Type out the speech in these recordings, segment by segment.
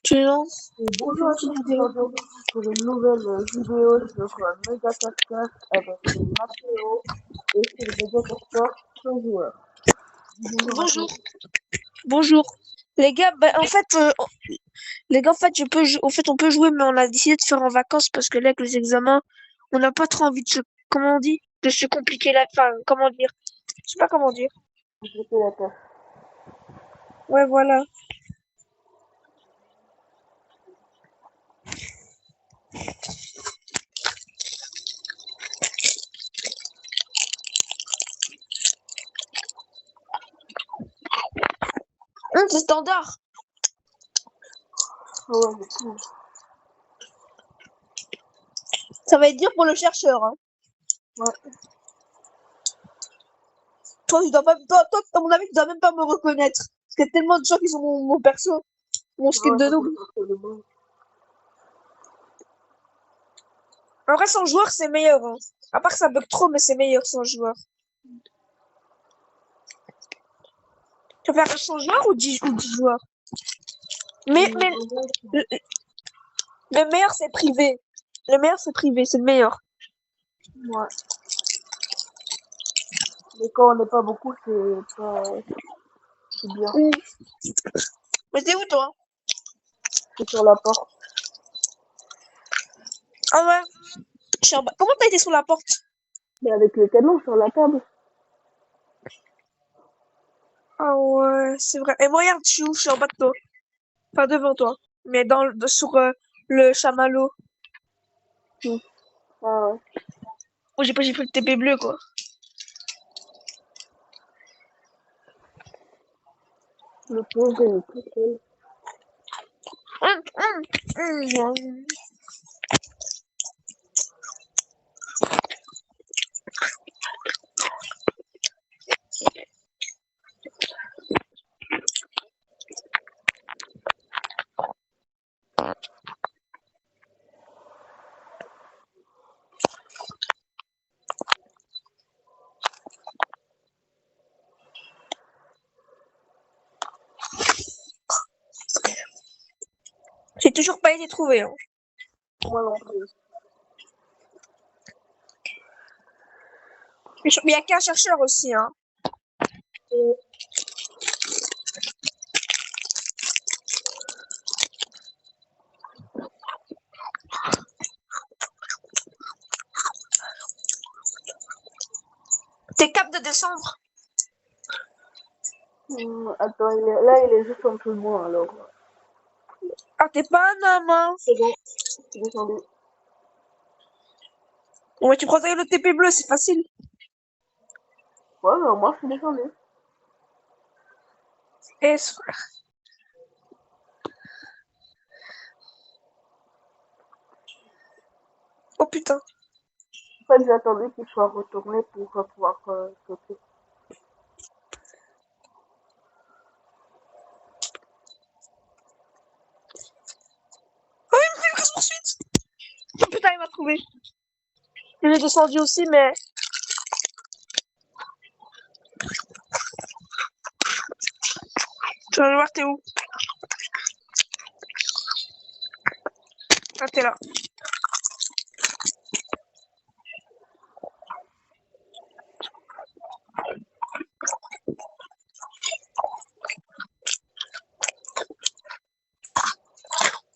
Tu lances? Et bonjour à tous, aujourd'hui pour une nouvelle vidéo sur Mega Cascade avec Mathéo et sur Mega Cascade sans joueur. Bonjour à Bonjour. tous. Bonjour. Les gars, les gars, en fait, on peut jouer, mais on a décidé de faire en vacances parce que là, avec les examens, on n'a pas trop envie comment on dit, de se compliquer enfin, comment dire, je sais pas comment dire. Compliquer la tâche. Ouais, voilà. C'est standard. Ouais, c'est cool. Ça va être dur pour le chercheur, hein. Ouais. À mon avis, tu dois même pas me reconnaître. Parce qu'il y a tellement de gens qui sont mon perso, mon skin Ouais, de c'est noob. absolument. En vrai, sans joueur, c'est meilleur, hein. À part que ça bug trop, mais c'est meilleur sans joueur. Tu préfères sans joueur ou 10 joueurs? Mais En vrai, le, le meilleur, c'est privé. Le meilleur, c'est privé, c'est le meilleur. ouais. Mais quand on n'est pas beaucoup, c'est bien. Mm. Mais t'es où, toi? C'est sur la porte. Ah ouais, je suis en bas. Comment t'as été sur la porte? Mais avec le canon sur la table. Ah ouais, c'est vrai. Et moi, regarde, je suis où? Je suis en bas de toi. Enfin, devant toi. Mais sur le chamallow. Hmm. Ah ouais. Oh, j'ai pris le TP bleu, quoi. Le pauvre, il est tout seul. Hum. J'ai toujours pas été trouvé, hein. Moi non plus. Mais il y a qu'un chercheur aussi, hein. Et T'es cap de descendre. attends, là, il est juste en dessous de moi, alors. Ah, t'es pas un homme, hein. C'est bon, je suis descendu. Ouais, tu prends le TP bleu, c'est facile. Ouais, mais moi, je suis descendu. Et... Oh putain. En fait, j'ai attendu qu'il soit retourné pour pouvoir sauter. Oh, il me fait une course poursuite. Oh putain, il m'a trouvé. Il est descendu aussi, mais... Tu vas voir, t'es où? Ah, t'es là.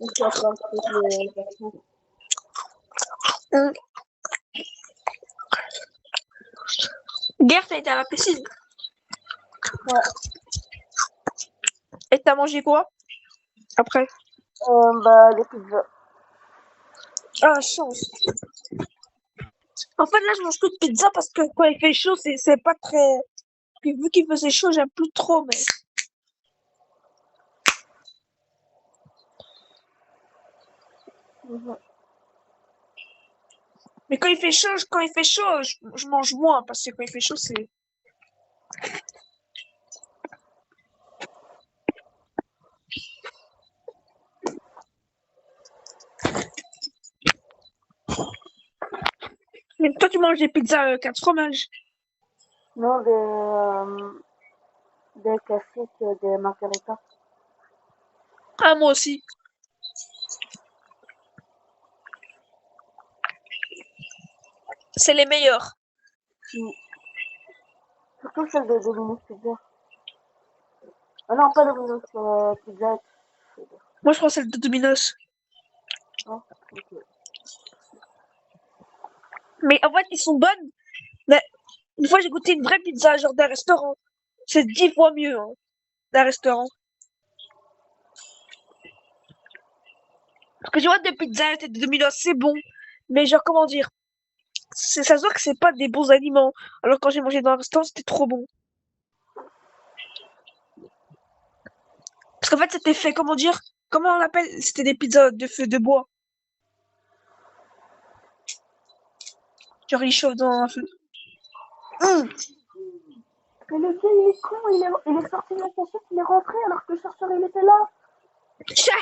Je suis en train de faire le parcours. Hum. Guerre, t'as été à la piscine. Ouais, Et t'as mangé quoi? Après? bah, les pizzas. Ah, chance. En fait, là, je mange plus de pizza parce que quand il fait chaud, c'est pas très... Puis vu qu'il faisait chaud, j'aime plus trop, mais... Mhm. Mais quand il fait chaud, je mange moins parce que quand il fait chaud, c'est... Mais toi, tu manges des pizzas 4 fromages. Non, des classiques, des margaritas. Ah, moi aussi. C'est les meilleurs. Surtout celle de Domino's Pizza. Ah non, pas Domino's Pizza. Moi, je prends celle de Domino's. Ah, ok. Mais en fait, ils sont bonnes. Mais une fois, j'ai goûté une vraie pizza, genre d'un restaurant. C'est 10 fois mieux, hein, d'un restaurant. Parce que tu vois, des pizzas et des Domino's, c'est bon. Mais genre, comment dire? Ça se voit que c'est pas des bons aliments. Alors quand j'ai mangé dans un restaurant, c'était trop bon. Parce qu'en fait, c'était fait, comment dire? Comment on l'appelle? C'était des pizzas de feu de bois. Genre, ils chauffent dans un feu. Hum. Mais le gars, il est con, il est sorti de la cachette, il est rentré alors que le chercheur, il était là. Tcha.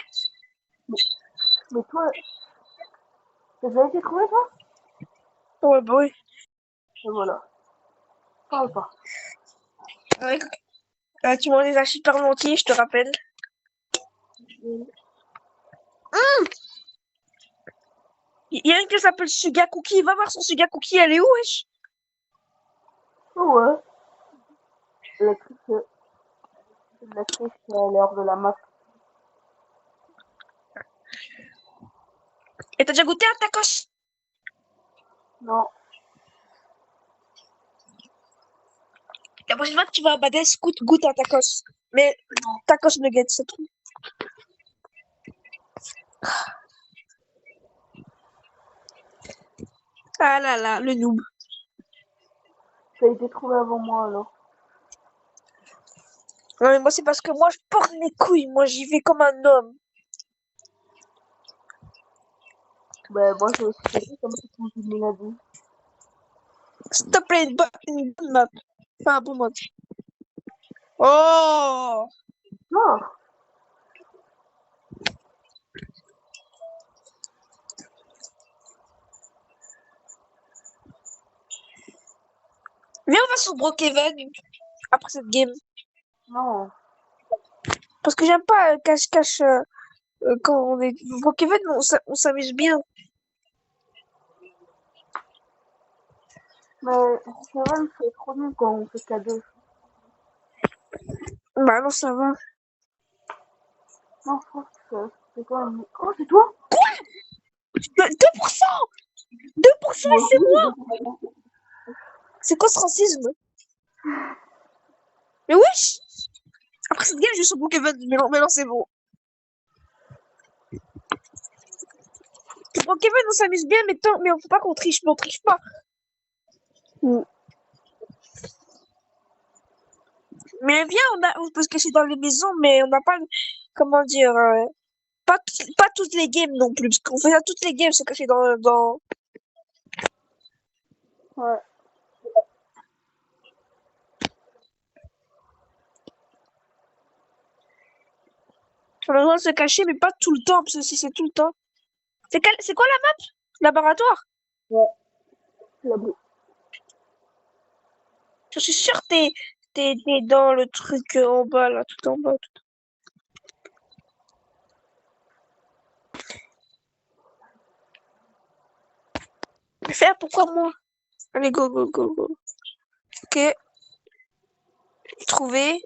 Mais toi, t'as déjà été trouvé, toi? Ouais, bah oui. Et voilà. Parle pas. Ouais. Tu manges des archives parmentiers, je te rappelle. Il y a une qui s'appelle Suga Cookie. Va voir son Suga Cookie, elle est où, wesh? Oh ouais. La triche à l'heure de la map. Et t'as déjà goûté un tacos? Non. La prochaine fois que tu vas à Badès, goûte un tacos. Mais tacos nuggets, c'est tout. Ah là là, le noob. T'as été trouvé avant moi alors. Non, mais moi, c'est parce que moi, je porte mes couilles. Moi, j'y vais comme un homme. Ben, moi, j'ai aussi fait comme si tu me l'as dit. S'il te plaît, une bonne map. Enfin, un bon mode. Oh! Non. Viens, on va sur Brookhaven après cette game. Non. Parce que j'aime pas cache-cache quand on est. Brookhaven, on s'amuse bien. Mais c'est vrai, c'est trop nul quand on fait qu'à deux. Bah non, ça va. Non, je pense que c'est quoi oh, c'est toi? 2%! 2% Moi et c'est aussi, moi! j'ai deux. C'est quoi ce racisme? Mais wesh! Après cette game, je suis sur Brookhaven. Mais non, c'est bon. Brookhaven, on s'amuse bien, mais on faut pas qu'on triche. Mais on triche pas. Mais viens, on peut se cacher dans les maisons, mais on n'a pas. Comment dire? Pas toutes les games non plus. Parce qu'on fait ça toutes les games, se cacher dans. Ouais. On a le droit de se cacher, mais pas tout le temps, parce que si c'est tout le temps. C'est quoi la map? Laboratoire? Ouais. La boue. Je suis sûre que t'es dans le truc en bas, là, tout en bas. Mais faire, pourquoi moi? Allez, go, go, go, go. Ok, trouvé.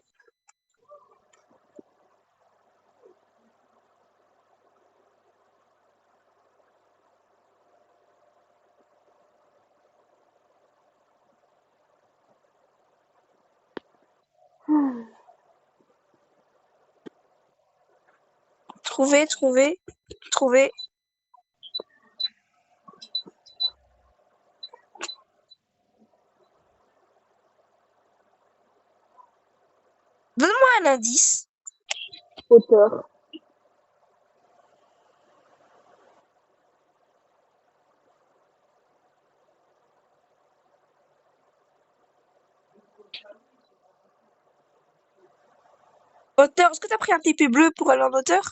Trouvé, trouvé, trouvé. Donne-moi un indice. Hauteur. Hauteur. Est-ce que t'as pris un TP bleu pour aller en hauteur?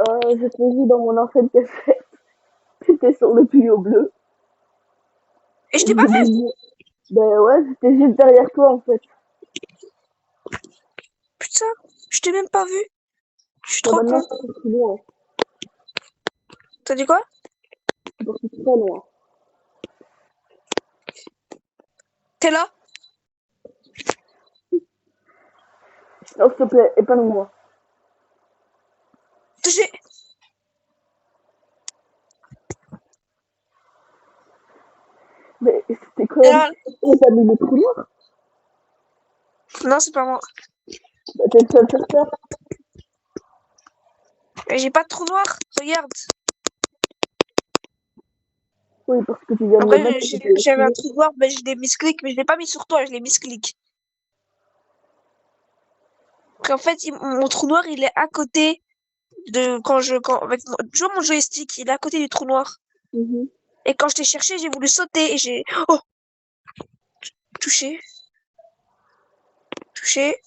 Je t'ai vu dans mon ancienne cassette. J'étais sur le tuyau bleu. Et je Et t'ai pas vu. ben ouais, j'étais juste derrière toi en fait. Putain, je t'ai même pas vu. Je suis Mais trop maintenant, con. c'est plus loin. T'as dit quoi? Je suis très loin. T'es là? Oh, s'il te plaît, épargne-moi. Touché. Mais c'était quand T'es même... là? Oh, t'as mis le trou noir? Non, c'est pas moi. Bah, t'es le seul chercheur. Mais j'ai pas de trou noir. Regarde. Oui, parce que tu viens de le Après, mettre, c'était le j'avais trou un noir. trou noir, mais je l'ai misclick, mais je l'ai pas mis sur toi, je l'ai misclick. Parce qu'en fait, mon trou noir, il est à côté de avec tu vois mon joystick, il est à côté du trou noir. Mhm. Et quand je t'ai cherché, j'ai voulu sauter et oh, touché, touché.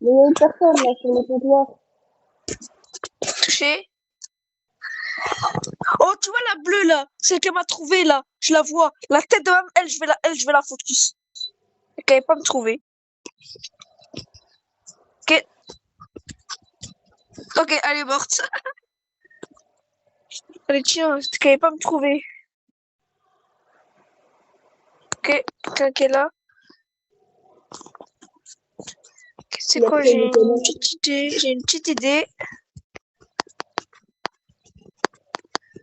Mais il y a une personne là sur le comptoir. Touché. Oh, tu vois la bleue là, celle qu'elle m'a trouvée là, je la vois. La tête de même, je vais la focus. Elle qu'elle pas me trouver. Ok, ok, elle est morte. Allez, tiens, qu'elle pas me trouver. Ok, quelqu'un qui est là. C'est Il a quoi, très étonnant. j'ai une petite idée.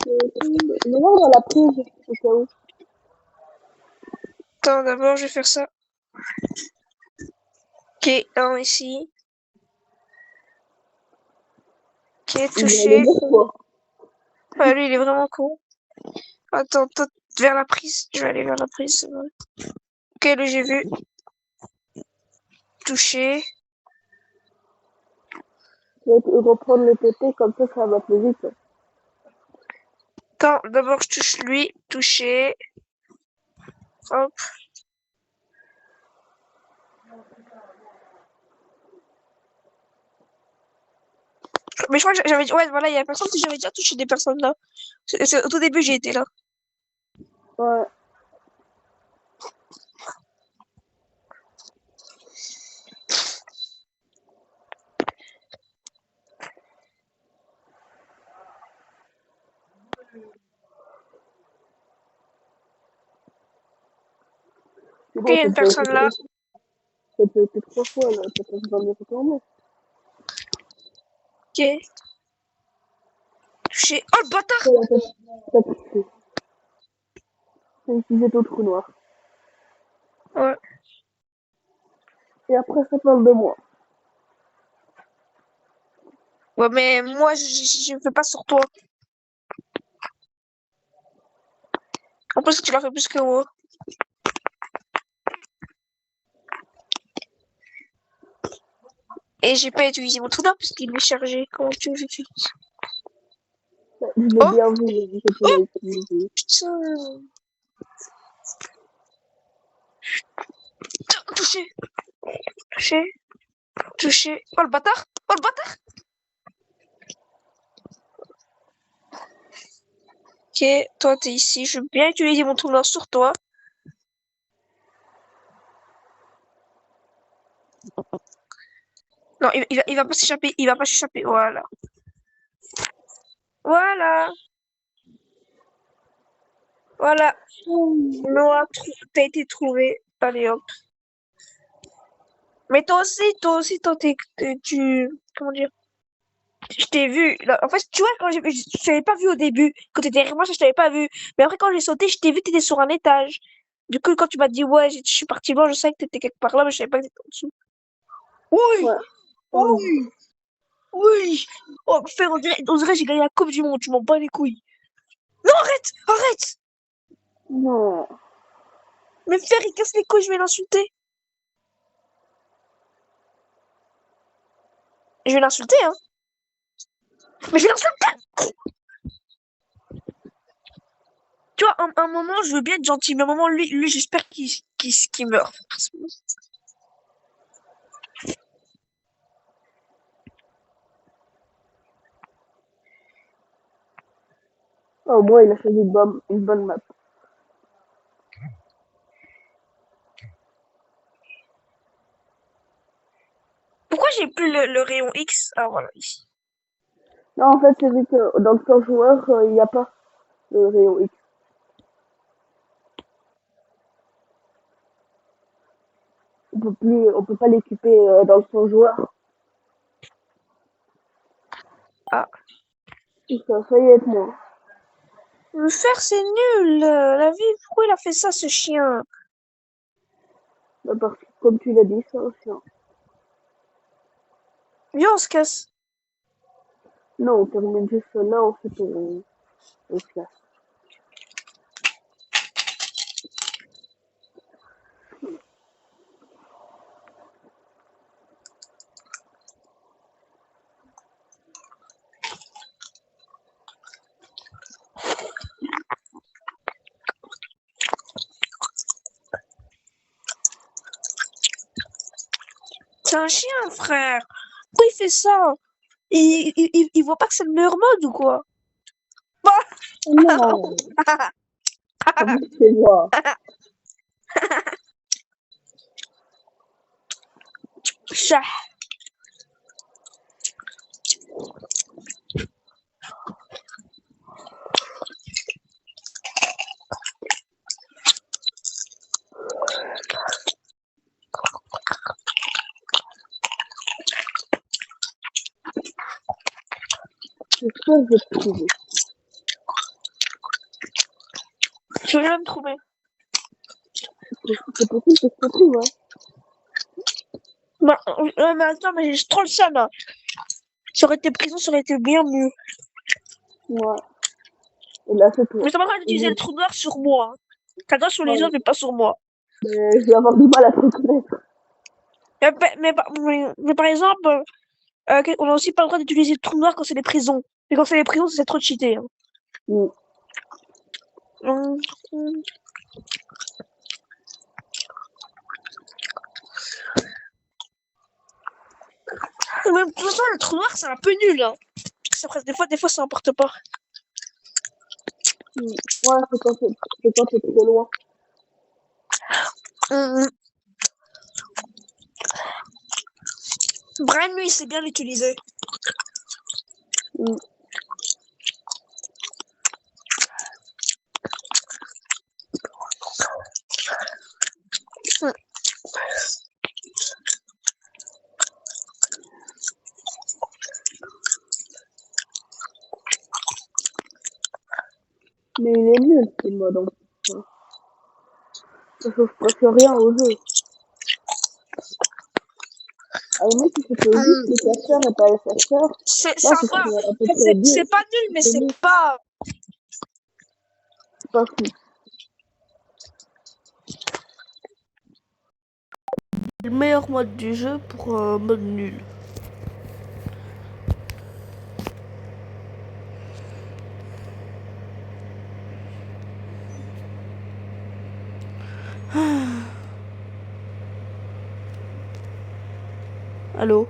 Mais là, dans la prise, au cas où. Attends, d'abord, je vais faire ça. Ok, un ici. Ok, Il va aller touché. dire quoi? Ouais, lui, il est vraiment con. Attends, toi, vers la prise. Je vais aller vers la prise, c'est vrai. Ok, lui, j'ai vu. Touché. Je vais reprendre le TP, comme ça va plus vite. Attends, d'abord, je touche lui. Touché. Hop. Mais je crois que j'avais... Ouais, voilà, il y a personne que j'avais déjà touché des personnes là. Au tout début, j'ai été là. Ouais. C'est Ok, il bon, y a une personne là. ça peut être 3 fois, là. T'as pas besoin de me retourner. Ok. Touché. Oh, le bâtard! Voilà, t'as touché. T'as utilisé ton trou noir. Ouais. Et après, ça parle de moi. Ouais, mais moi, je fais pas sur toi. En plus, tu l'as fait plus que moi. Et j'ai pas utilisé mon trou noir puisqu'il est chargé. Comment tu veux que j'utilise? Je l'ai Oh! bien vu que tu l'as Oh! utilisé. Putain! Touché! Touché! Touché! Oh, le bâtard! Oh, le bâtard! Ok, toi, t'es ici. Je veux bien utiliser mon trou noir sur toi. Non, il va pas s'échapper. Il va pas s'échapper. Voilà. Voilà. Voilà. Noah, t'as été trouvé. Allez, hop. Mais toi, comment dire? Je t'ai vu. Là, en fait, tu vois, je t'avais pas vu au début. Quand t'étais vraiment, je t'avais pas vu. Mais après, quand j'ai sauté, je t'ai vu, t'étais sur un étage. Du coup, quand tu m'as dit, ouais, je suis parti loin, je savais que t'étais quelque part là, mais je savais pas que t'étais en dessous. Oui! Ouais. Oh. Oui! Oui! Oh, frère, on dirait que j'ai gagné la Coupe du Monde, tu m'en bats les couilles. Non, arrête! Arrête! Non. Mais frère, il casse les couilles, je vais l'insulter. Je vais l'insulter, hein. Mais je vais l'insulter! Tu vois, un moment, je veux bien être gentil, mais un moment, lui j'espère qu'il meurt. Au moins, il a choisi une bonne map. Pourquoi j'ai plus le rayon X? Ah voilà, ici. Non, en fait, c'est vu que dans le plan joueur, il n'y a pas le rayon X. On peut pas l'équiper dans le plan joueur. Ah. Ça y est, être moi. Le fer, c'est nul. La vie, pourquoi il a fait ça, ce chien? Bah, parce que, comme tu l'as dit, c'est un chien. Viens, on se casse. Non, on termine juste là, en fait, on se casse. C'est un chien, frère. Pourquoi il fait ça? Il voit pas que c'est le meilleur mode ou quoi? Oh non, comment tu fais voir? Chat. J'espère que je vais te trouver. Tu viens me trouver. C'est possible que je te trouve, hein. Bah, mais attends, mais j'ai trop le seum, là. Ça aurait été prison, ça aurait été bien mieux. Ouais. Et là, c'est toi. Mais t'as pas le droit d'utiliser le trou noir sur moi. T'as le droit sur les Ouais. autres, mais pas sur moi. Mais je vais avoir du mal à te reconnaître. Mais par exemple, on a aussi pas le droit d'utiliser le trou noir quand c'est des prisons. Et quand c'est des prisons, c'est trop cheaté. Hein. Mm. Hum, hum. Mais de toute façon, le trou noir, c'est un peu nul. Hein. Des fois, ça importe pas. Mm. Ouais, c'est quand t'es trop loin. Hum. Brian, lui, il sait bien l'utiliser. Mm. Hum. Mais il est nul, ce mode, en plus. Hein. Ça change presque rien au jeu. Ah, le mec, il se fait juste les cacheurs et pas les cacheurs. Là, Ça ce va. serait à peu près bien. C'est pas nul, mais c'est mieux. pas. C'est pas fou. Le meilleur mode du jeu pour mode nul. Allô?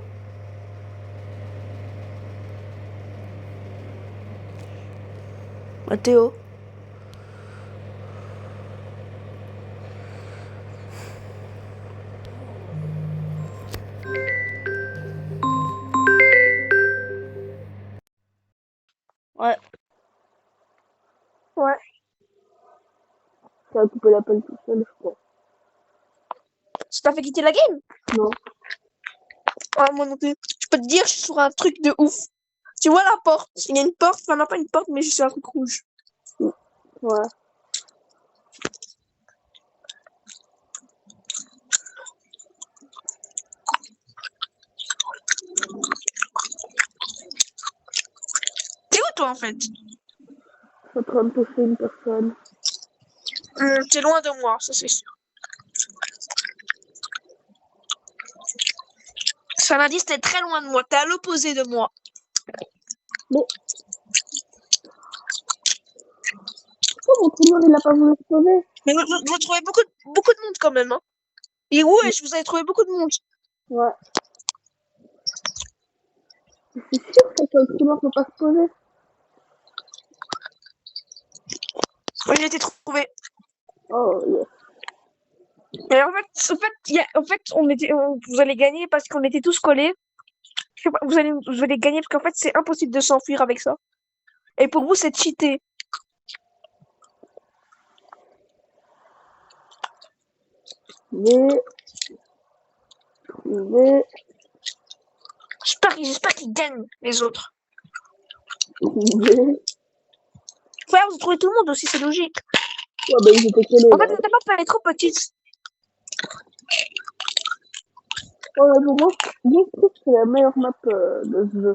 Mathéo? Ouais. Ouais. Ça a coupé l'appel tout seul, je crois. Ça t'a fait quitter la game? Non. Ouais, moi non plus. Je peux te dire, je suis sur un truc de ouf. Tu vois la porte? Il y a une porte, enfin, non, pas une porte, mais je suis sur un truc rouge. Ouais. T'es où, toi, en fait? Je suis en train de toucher une personne. T'es loin de moi, ça c'est sûr. Sanadis, t'es très loin de moi. T'es à l'opposé de moi. Mais pourquoi mon trou noir, il a pas voulu se sauver? Mais vous trouvez beaucoup de monde quand même. Hein. Et ouais, je vous avais trouvé beaucoup de monde. Ouais. Je suis sûre que le trou noir peut pas se poser. Moi, j'ai été trouvé. Oh, yes. Mais en fait, vous allez gagner parce qu'on était tous collés. Je sais pas, vous allez gagner parce qu'en fait, c'est impossible de s'enfuir avec ça. Et pour vous, c'est cheaté. Mais, mais, J'espère qu'ils gagnent, les autres. mais. Ouais, vous trouvez tout le monde aussi, c'est logique. Ouais, ben, ils étaient collés, En fait, là. la map, elle est trop petite. Ouais, pour moi, je trouve que c'est la meilleure map de ce jeu.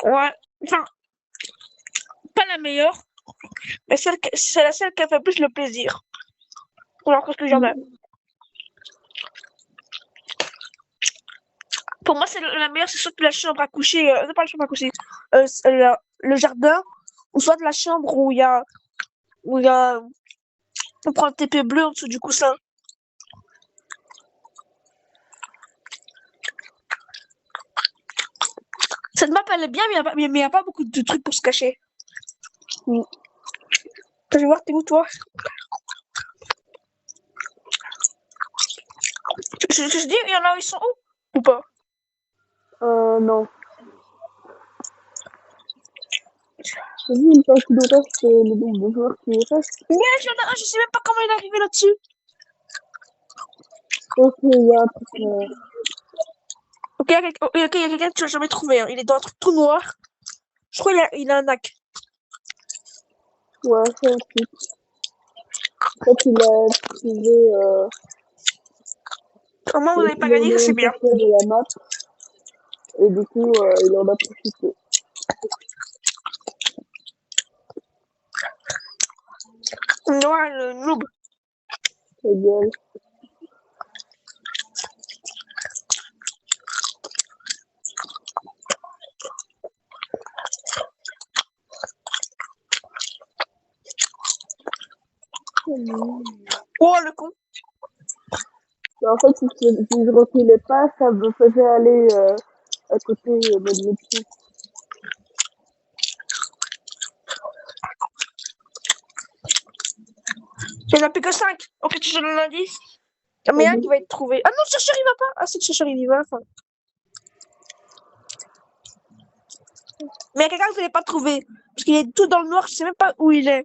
Ouais. Enfin, pas la meilleure, mais c'est la seule qui a fait plus le plaisir. Alors qu'est-ce que j'en ai. Pour moi, c'est la meilleure, c'est soit de la chambre à coucher, non pas la chambre à coucher, le jardin, ou soit de la chambre où il y a, on prend le TP bleu en dessous du coussin. Cette map, elle est bien, mais il y a pas beaucoup de trucs pour se cacher. Mm. Je vais voir, t'es où, toi? Je dis, il y en a où ils sont où? Ou pas? Non. J'ai vu une fois qu'il nous reste le nombre de joueurs qui restent. Ouais, il y en a un, je sais même pas comment il est arrivé là-dessus. Ok, il y a un truc. Ok, il y a quelqu'un que tu n'as jamais trouvé. Hein. Il est dans un truc tout noir. Je crois qu'il a un hack. Ouais, c'est un truc. En fait, il a trouvé Au moins, vous n'avez pas le gagné, ça nom c'est de bien. sortir de la map. Et du coup, il en a profité. Noir, le noob. C'est bien. Oh, le con. En fait, si je reculais pas, ça me faisait aller à côté de l'autre. Il n'y en a plus que 5. Ok, tu donnes un indice. Mais un qui va être trouvé. Ah non, le chercheur il va pas. Ah, c'est le chercheur il va à la fin. Mais il y a quelqu'un que vous n'allez pas trouver. Parce qu'il est tout dans le noir, je sais même pas où il est.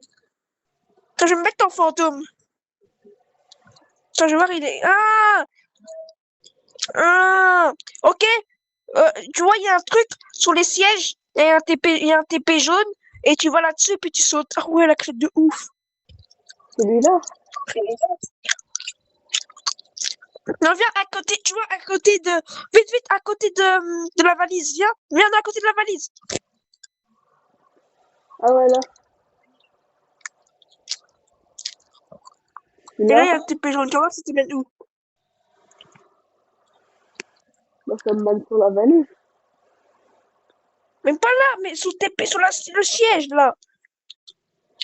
Attends, je vais me mettre en fantôme. Attends, je vais voir, il est. Ah! Ah! Ok. Tu vois, il y a un truc sur les sièges. Il y a un TP jaune. Et tu vas là-dessus, puis tu sautes. Ah ouais, la clé de ouf. Celui-là? Non, viens à côté, tu vois, à côté de. Vite, vite, à côté de la valise. Viens à côté de la valise. Ah ouais, là. Et là, il y Celui-là? a un TP jaune. Tu vois, c'était bien où? Bah, ça me manque sur la valise. Même pas là, mais sous TP, sur le siège, là.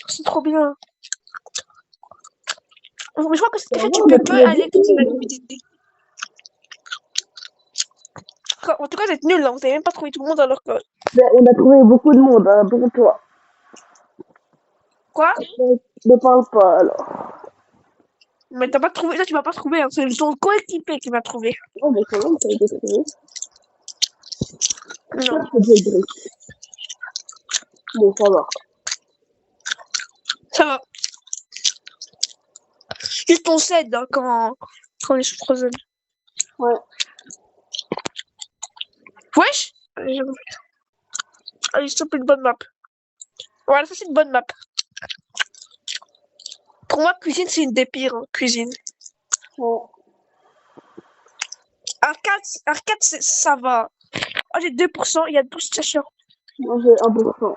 C'est trop bien. Mais je crois que cette café, tu On peux a peu trouvé aller toute la beaucoup. liquidité. En tout cas, vous êtes nuls, là. Vous n'avez même pas trouvé tout le monde alors que. Ben, on a trouvé beaucoup de monde, hein, pour toi. Quoi? Ne parle pas, alors. Mais t'as pas trouvé. Là, tu vas pas trouver. Hein. C'est son coéquipier qui m'a trouvé. Oh, mais quand même, ça a été trouvé. Ça, Non. c'est bien gris. Bon, ça va. Ça va. Juste on s'aide hein, quand on est sous Frozen. Ouais. Wesh! Allez, stop une bonne map. Voilà, ça c'est une bonne map. Pour moi, cuisine, c'est une des pires. Hein, cuisine. Ouais. Arcade ça va. Oh, j'ai 2%, il y a 12 chercheurs. Moi, j'ai 1%.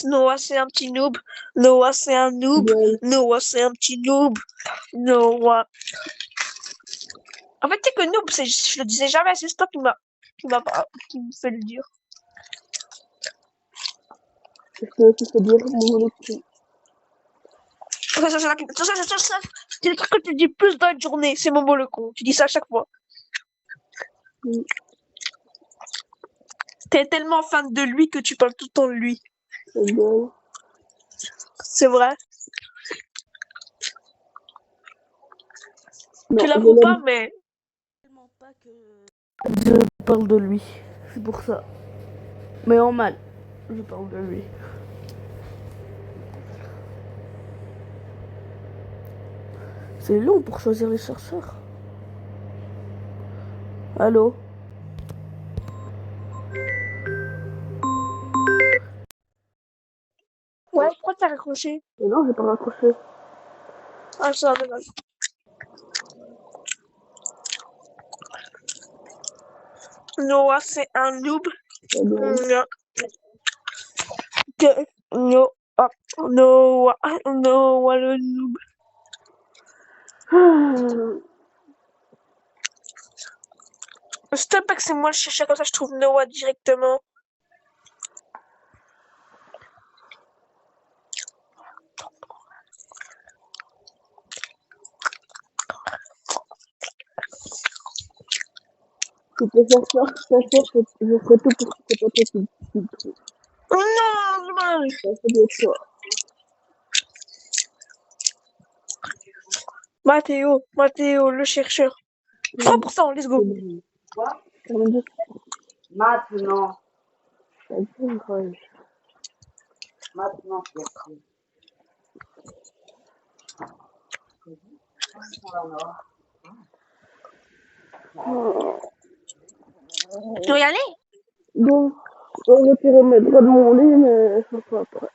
Noah, c'est un petit noob. Noah, c'est un noob. Bien. Noah, c'est un petit noob. Noah. En fait, c'est que noob, je le disais jamais, c'est toi qui me fait le dire. Je peux aussi te dire mon esprit. C'est le truc que tu dis plus dans une journée, c'est Momo le con. Tu dis ça à chaque fois. Oui. T'es tellement fan de lui que tu parles tout le temps de lui. C'est bien. C'est vrai. Non, Tu je l'avoues l'aime. pas, mais. Tellement pas que je parle de lui. C'est pour ça. Mais en mal, je parle de lui. C'est long pour choisir les chercheurs. Allô? Ouais, pourquoi t'as raccroché? Mais non, j'ai pas raccroché. Ah, ça, dommage. Noah, c'est un noob. C'est bien. Non. Noah, Noah le noob. S'il te plaît que c'est moi le chercheur, comme ça je trouve Noah directement. Si t'es chercheur, je ferai tout pour que c'est pas toi qui le trouve. Non, dommage. Ça, c'est bien toi. Mathéo, le chercheur. 3%, let's go. Quoi? Maintenant. Maintenant, c'est pris. Tu veux y aller? Donc, je vais retirer mes draps de mon lit, mais ça sera après.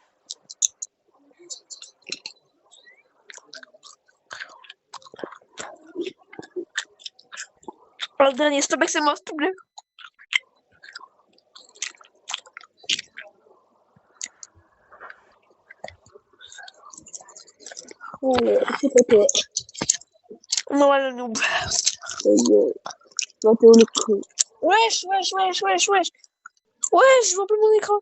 Alors, le dernier, s'il te plaît que c'est moi, s'il te plaît. C'est pas toi. Noah le noob. C'est bien. Mathéo le cru. Wesh. Ouais, je vois plus mon écran.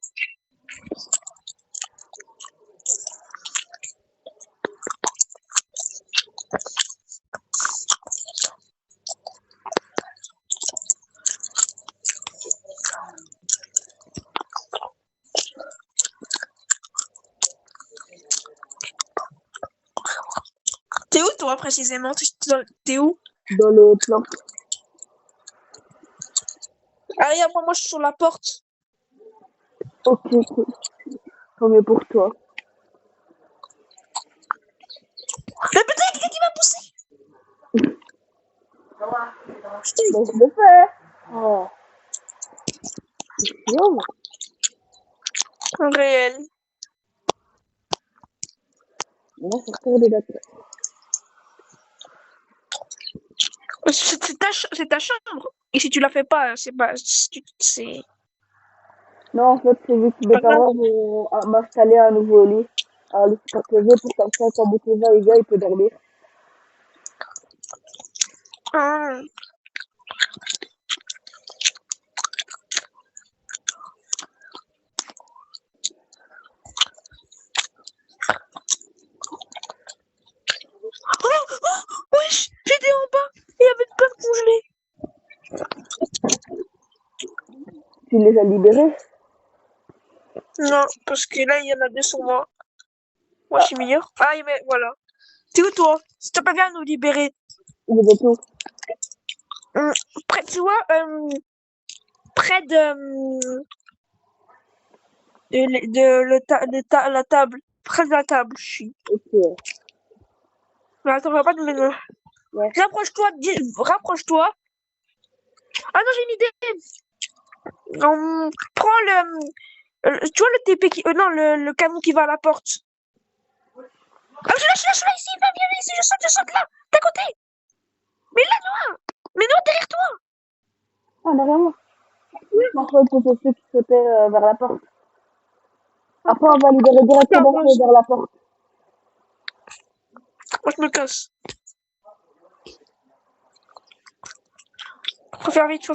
T'es où toi précisément? T'es où? Dans les plantes. Ah, regarde, moi je suis sur la porte. Ok. Tant mieux pour toi. Mais putain, il y a quelqu'un qui m'a poussé. Putain, Ben, je le fais. Oh. C'est chiant. réel. Là, c'est encore des dates. C'est ta chambre. Et si tu la fais pas, c'est pas. C'est Non, en fait, c'est vu que mes pas grave. parents vont m'installer un nouveau lit. Un lit partagé pour comme ça, quand Boutéva il vient, il peut dormir. Ah. Wesh, j'étais en bas. Il y avait plein de congelés. Tu les as libérés? Non, parce que là, il y en a deux sur moi. Moi, je suis meilleur. Ah, mais voilà. T'es où, toi? Si t'as pas viens nous libérer. Il est de tout. Près, tu vois, près de la table. Près de la table, je suis. Ok. Mais attends, on va pas de me... Ouais. Rapproche-toi. Ah non, j'ai une idée. Prends tu vois le TP qui... non, le canon qui va à la porte. Ah, je suis là, ici, viens ici, je saute là, d'à côté. Mais là, Noah. Mais non, derrière toi. Ah, derrière moi. Oui. En fait, c'est ceux qui sautaient vers la porte. Après, on va libérer directement ceux vers la porte. Moi, je me casse. Faut faire vite.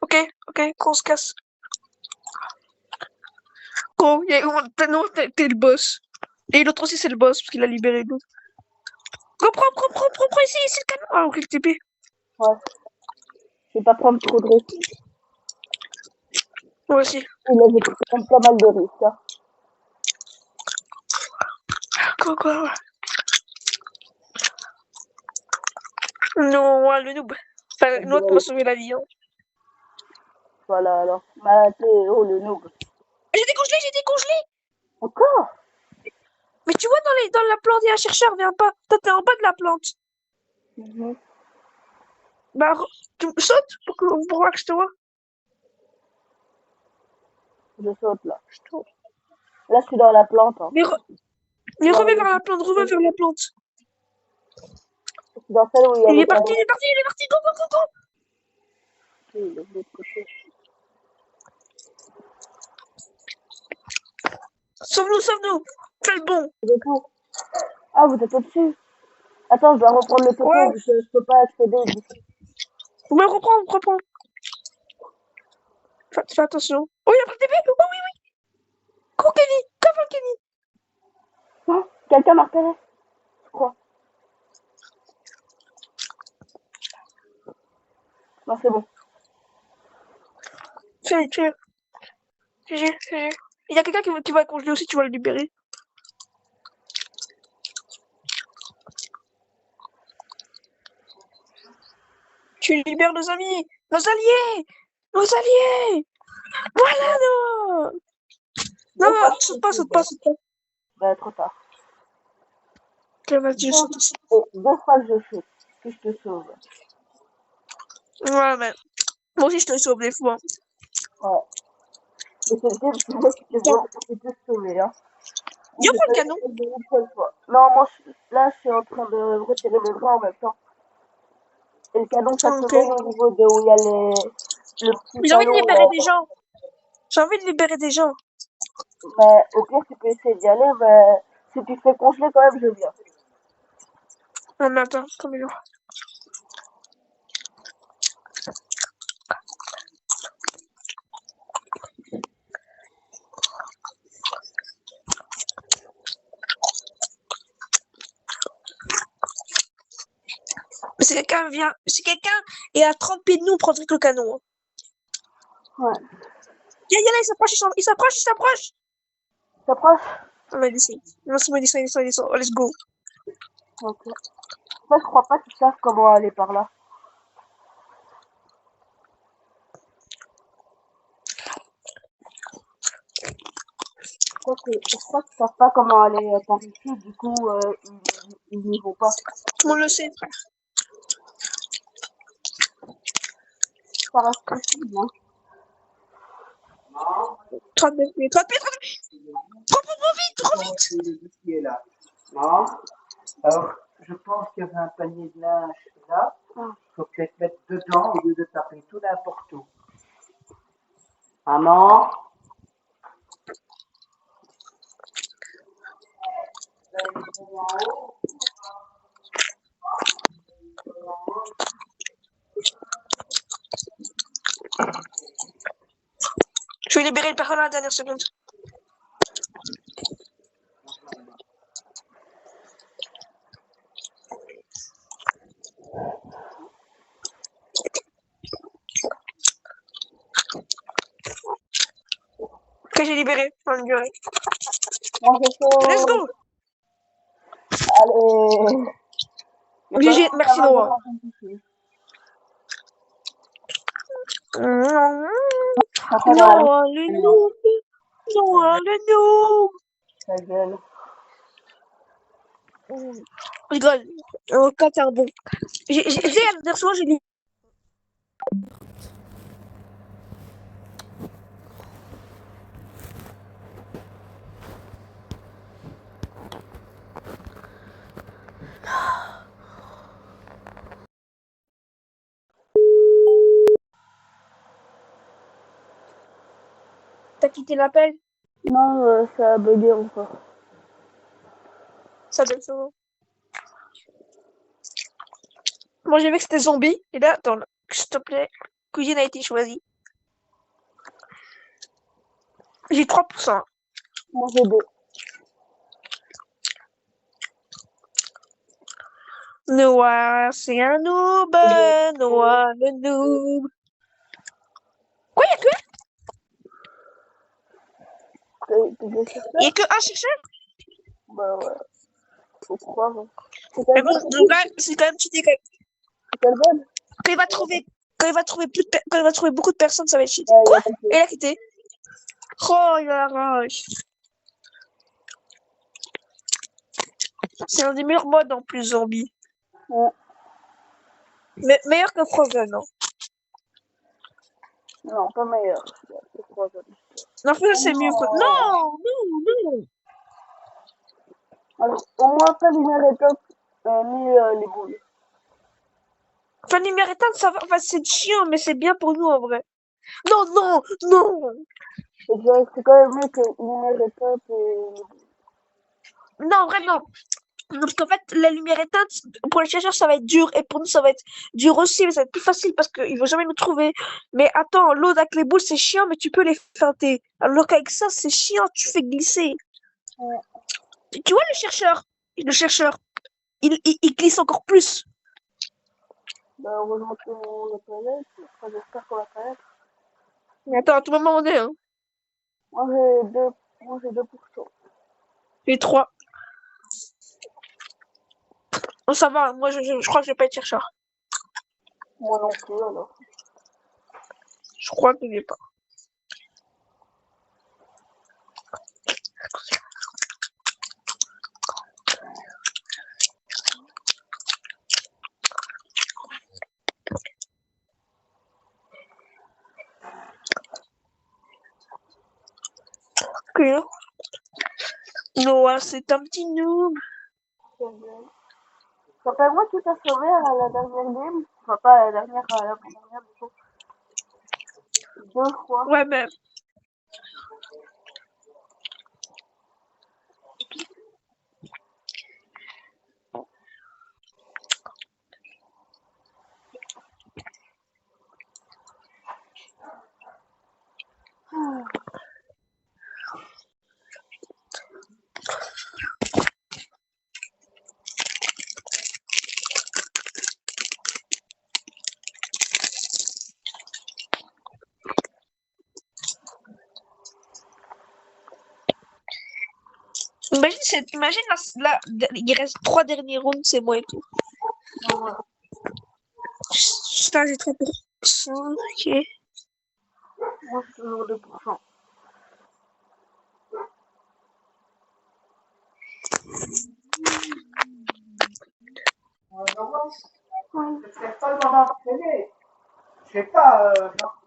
Ok, qu'on se casse. Gros, non, t'es le boss. Et l'autre aussi, c'est le boss, parce qu'il a libéré l'autre. Go, prends, ici, le canon. Ah, ok, le TP. Ouais. Je vais pas prendre trop de risques. Moi aussi. Il avait quand même pas mal de risques. Hein. Quoi. Non, ouais, le noob. Enfin, l'autre m'a sauvé la vie. Hein. Voilà, alors. Mathéo, le noob. J'ai décongelé. Encore? Mais tu vois, dans la plante, il y a un chercheur, viens pas. Toi, t'es en bas de la plante. Bah, tu sautes pour voir que je te vois. Je saute là. Là, je suis dans la plante. Hein. Mais reviens vers la plante, Je suis dans celle où il y a Il le est parti, canon. go. Il est de l'autre côté. Sauve-nous. Fais le bon. Du coup. Ah, vous êtes au-dessus. Attends, je dois reprendre le topo, Ouais. vu que je peux pas accéder d'ici. Mais reprends. Fais attention. Oh, il a pris le TP. Oh, oui. Go, Kenny. Non, quelqu'un m'a repéré. Je crois. Non, c'est bon. Fais. GG. Il y a quelqu'un qui va congeler aussi, tu vas le libérer. Tu libères nos amis. Nos alliés. Voilà, non. Non, saute pas. Bah, trop tard. Ok, vas-y, je saute aussi. Et 2 fois que je saute, que je te sauve. Ouais, mais moi aussi, je te sauve des fois. Ouais. Mais c'est bon, je peux te sauver, hein. Viens, prends le canon. Une seule fois. Non, moi, là, je suis en train de retirer mes bras en même temps. Et le canon, ça se Ok. met au niveau de où il y a le petit J'ai envie de canon. libérer des gens. Mais au pire, tu peux essayer d'y aller, mais si tu fais congeler quand même, je viens. Non, mais attends, comme il est. Si quelqu'un est à 30 pieds de nous, on prendrait que le canon. Hein. Ouais. Viens, là, il s'approche. T'approches? On va descendre. Non, c'est bon, il descend. Oh, let's go. Ok. Ça, je crois pas qu'ils savent comment aller par là. Je crois qu'ils savent pas comment aller par ici, du coup, ils n'y vont pas. Tout le monde le sait, frère. Ça reste possible, hein. 39 pieds. Trop vite. Qui est là. Non. Alors, je pense qu'il y avait un panier de linge là. Il faut peut-être mettre dedans au lieu de taper tout n'importe où. Maman. Je vais libérer le personnage à la dernière seconde. Que j'ai libéré. On va le libérer. Moi, je fais... Let's go. Allez. GG, merci Noah. Noah, le noob. Noah, le noob. Ta gueule. Je rigole. Quand c'est un bon. J'ai la dernière fois, j'ai dit. T'as quitté l'appel? Non, ça a bugué encore. Ça donne ça. Moi, j'ai vu que c'était zombie. Et là, attends, s'il te plaît, cuisine a été choisie. J'ai 3%. Moi, j'ai 2. Noah, c'est un noob. Noah, le noob. Quoi, il T'es des chercheurs? y a que un chercheur? Bah ouais, faut croire. Hein. C'est Mais quelle bon, bonne? donc là, c'est quand même cheaté. C'est quelle bonne? Quand il va trouver, quand il va trouver beaucoup de personnes, ça va être cheaté. Ouais, il Quoi? a quitté. Et il a quitté. Oh, il a la rage. C'est un des meilleurs modes en plus, zombie. Ouais. Mais meilleur que Frozen, hein. Non, pas meilleur. C'est Frozen. Non, Frozen, c'est mieux que... Non. Non, non, non. Alors, au moins, pas lumière est top, ni les boules. Enfin, lumière éteinte, ça va. Enfin, c'est chiant, mais c'est bien pour nous, en vrai. Non, non, non. C'est quand même mieux que lumière est top et... Non, en vrai, non. Parce qu'en fait, la lumière éteinte, pour les chercheurs, ça va être dur. Et pour nous, ça va être dur aussi, mais ça va être plus facile parce qu'ils vont jamais nous trouver. Mais attends, l'eau avec les boules, c'est chiant, mais tu peux les feinter. Alors qu'avec ça, c'est chiant, tu fais glisser. Ouais. Tu vois le chercheur, il glisse encore plus. Bah, heureusement qu'on l'a pas là. Enfin, j'espère qu'on l'a pas là. Mais attends, à tout moment, on est, hein. Moi, j'ai 2, moi, j'ai 2%. Les trois. Oh, ça va, moi, je crois que je vais pas être chercheur. Moi non plus, alors. Je crois que je vais pas. Ok. Noah, c'est un petit noob. C'est bien. Rappelle-moi qui t'a sauvé à la dernière game. Enfin, pas à la dernière, à la première, du coup. 2 fois. Ouais, mais imagine là, il reste 3 derniers rounds, c'est moi et tout. Ouais. Putain, j'ai 3%. Ok. Moi, c'est toujours 2%. Oui. Je sais pas dans la télé. Je sais pas,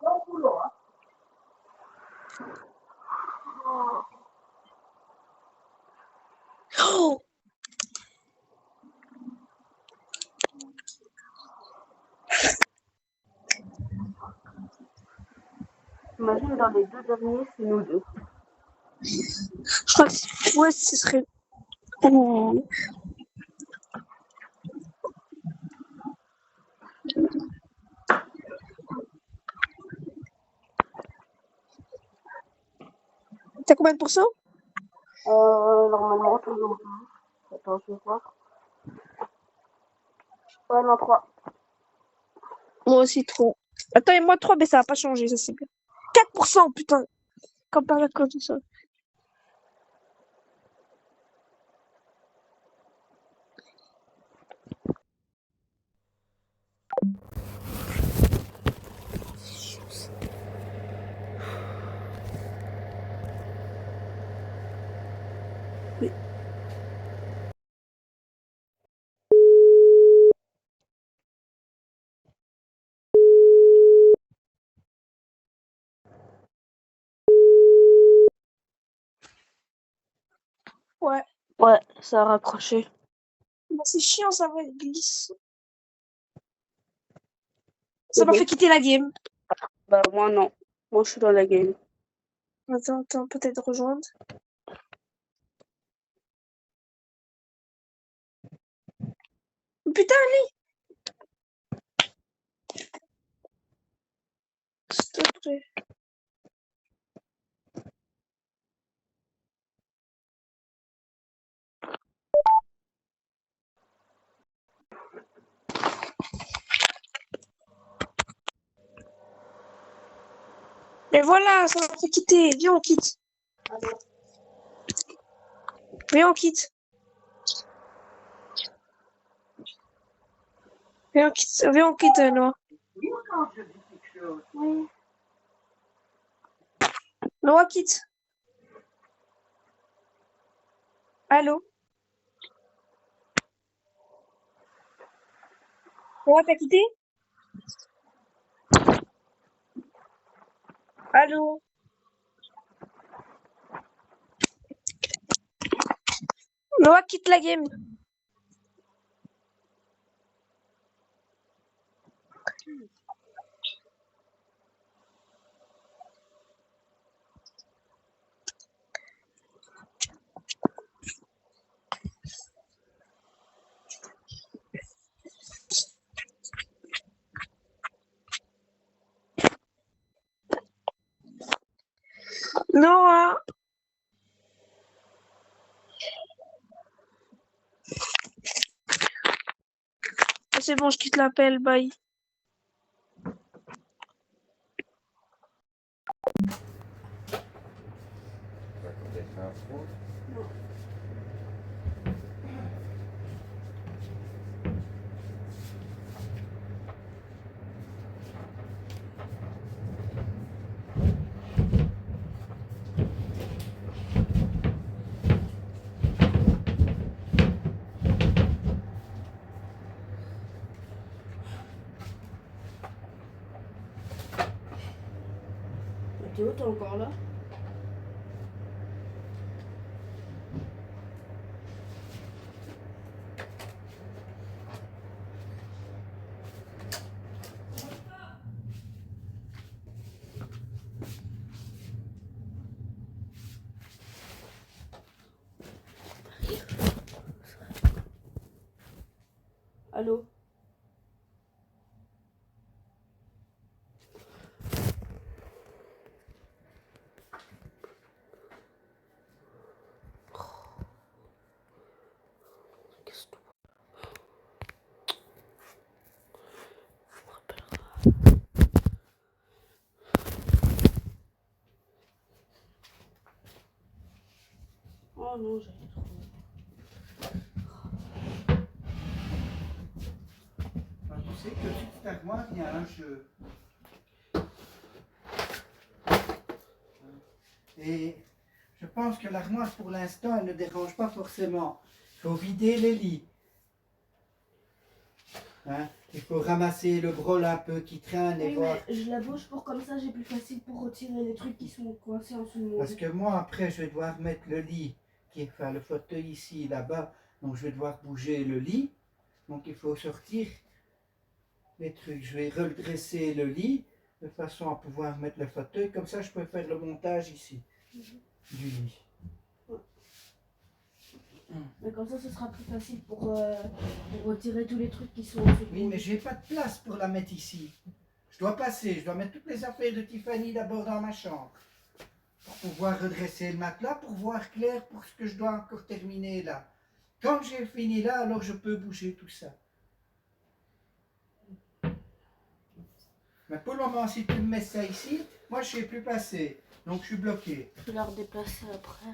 dans le boulot, hein. Oh, Imagine dans les 2 derniers, c'est nous 2. je crois que ouais, ce serait. Oh. T'as combien de pourcents? Normalement, toujours 2. Attends, je vais voir. Ouais, non, 3. Moi aussi, trop. Attends, et moi 3, mais ça va pas changer, ça c'est bien. 4%, putain. Comme par la cause de ça. Oui. Ouais. Ouais, ça a raccroché. Bah, c'est chiant, ça va glisse. Ça m'a fait quitter la game. Bah, moi, non. Moi, je suis dans la game. Attends, peut-être rejoindre. Putain, s'il te plaît. Mais voilà, ça m'a fait quitter. Viens, on quitte. Viens, on quitte. Viens, on quitte, Noah. Oui, quand je dis quelque chose. Oui. Noah, quitte. Allô? Noah, t'as quitté? Allô? Noah, quitte la game. Noah. C'est bon, je quitte l'appel. Bye. Théo, t'es encore là? Allô? Qu'est-ce que Oh non, j'allais trop. Tu sais que toute armoire, il y a un jeu. Et je pense que l'armoire, pour l'instant, elle ne dérange pas forcément. Il faut vider les lits. Hein? Il faut ramasser le brol un peu qui traîne et Oui, voir. mais je la bouge pour comme ça, j'ai plus facile pour retirer les trucs qui sont coincés en dessous de mon Parce lit. que moi, après, je vais devoir mettre le lit, enfin le fauteuil ici, là-bas. Donc, je vais devoir bouger le lit. Donc, il faut sortir les trucs. Je vais redresser le lit de façon à pouvoir mettre le fauteuil. Comme ça, je peux faire le montage ici du lit. Mais comme ça, ce sera plus facile pour retirer tous les trucs qui sont en dessous de Oui, mon mais lit. j'ai pas de place pour la mettre ici. Je dois passer, je dois mettre toutes les affaires de Tiffany d'abord dans ma chambre. Pour pouvoir redresser le matelas, pour voir clair pour ce que je dois encore terminer là. Quand j'ai fini là, alors je peux bouger tout ça. Mais pour le moment, si tu me mets ça ici, moi je ne sais plus passer. Donc je suis bloqué. Je vais la redéplacer après.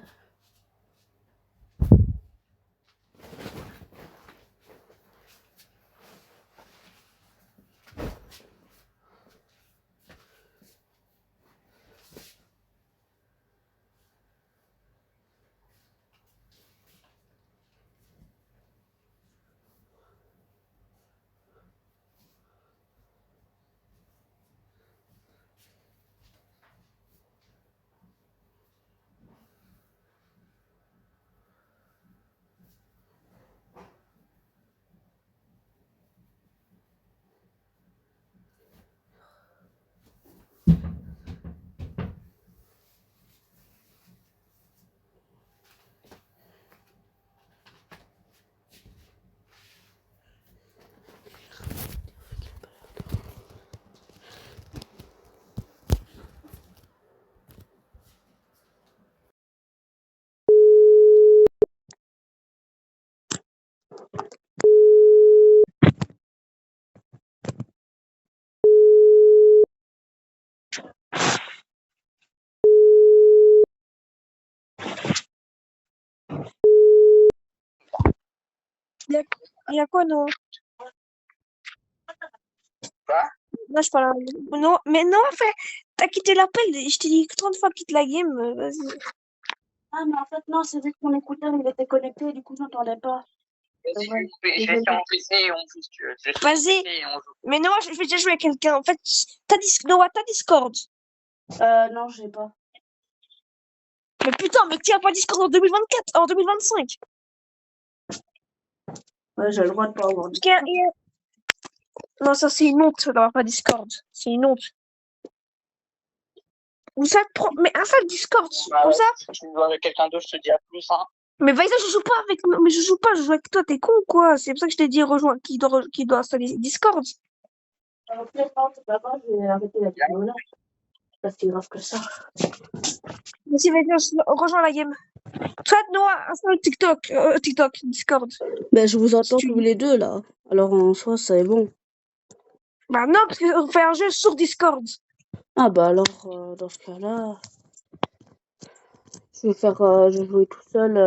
Il y a quoi, non? Quoi? Non, je parle. Non, mais non, enfin, t'as quitté l'appel. Je t'ai dit 30 fois quitte la game. Vas-y. Ah, mais en fait, non, c'est vu que mon écouteur il était connecté, du coup, j'entendais pas. Vas-y, C'est vrai. je vais sur mon PC et on joue si tu veux. Je vais sur mon Vas-y. PC et on joue. Mais non, je vais déjà jouer à quelqu'un. En fait, Noah, t'as Discord. Non, j'ai pas. Mais putain, mais qui a pas Discord en 2024, en 2025? Ouais, j'ai le droit de pas avoir. Non, ça c'est une honte d'avoir pas Discord. C'est une honte. Où ça te prend. Mais un seul Discord. Bah Où ouais, ça? si tu veux avec quelqu'un d'autre, je te dis à plus, hein. Mais vas-y, je joue pas avec. Mais je joue pas, je joue avec toi, t'es con ou quoi? C'est pour ça que je t'ai dit rejoins qui doit installer Discord. Ok, non, c'est pas grave, je vais arrêter la vidéo là. C'est pas si grave que ça. Vas-y, rejoins la game. Soit Noah, installe TikTok, Discord. Ben, je vous entends Tu- tous les deux là. Alors en soi, ça est bon. Bah non, parce qu'on fait un jeu sur Discord. Ah bah alors, dans ce cas-là, je vais jouer tout seul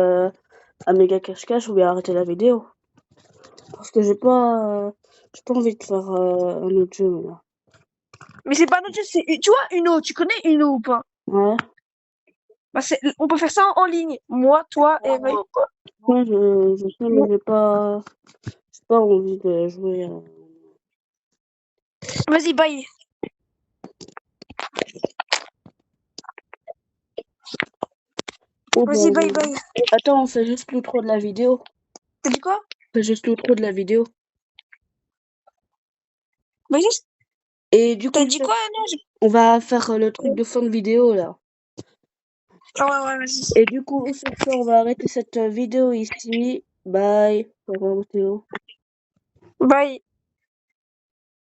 à Méga Cache-Cache ou bien arrêter la vidéo. Parce que j'ai pas envie de faire un autre jeu là. Mais c'est pas notre jeu, c'est. Tu vois, Uno, tu connais Uno ou pas? Ouais. Bah, on peut faire ça en ligne. Moi, toi et. Ouais, je sais, mais j'ai pas envie de jouer. Vas-y, bye. Oh, Vas-y, bah, bye, bye. attends, on fait juste l'outro de la vidéo. T'as dit quoi? On fait juste l'outro de la vidéo. Vas-y. Et du coup, T'as dit quoi? Non, on va faire le truc de fin de vidéo là. Ah ouais, vas-y. Et du coup, sur ce, on va arrêter cette vidéo ici. Bye. Au revoir, Théo. Bye.